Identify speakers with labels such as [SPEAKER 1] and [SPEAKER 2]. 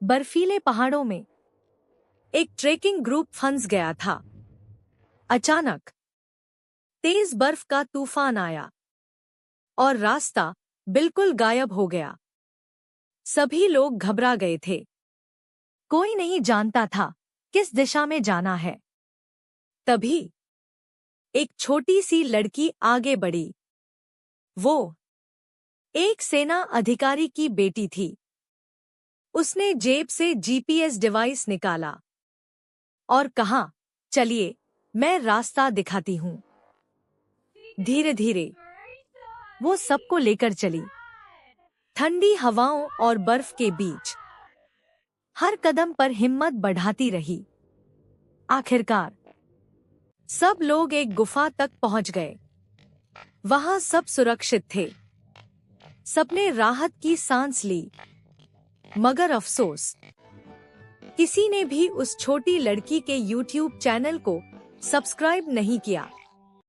[SPEAKER 1] बर्फीले पहाड़ों में एक ट्रेकिंग ग्रुप फंस गया था। अचानक तेज बर्फ का तूफान आया और रास्ता बिल्कुल गायब हो गया। सभी लोग घबरा गए थे। कोई नहीं जानता था किस दिशा में जाना है। तभी एक छोटी सी लड़की आगे बढ़ी। वो एक सेना अधिकारी की बेटी थी। उसने जेब से जीपीएस डिवाइस निकाला और कहा, चलिए मैं रास्ता दिखाती हूँ। धीरे धीरे वो सबको लेकर चली, ठंडी हवाओं और बर्फ के बीच। हर कदम पर हिम्मत बढ़ाती रही। आखिरकार सब लोग एक गुफा तक पहुंच गए। वहां सब सुरक्षित थे। सबने राहत की सांस ली। मगर अफसोस, किसी ने भी उस छोटी लड़की के YouTube चैनल को सब्सक्राइब नहीं किया।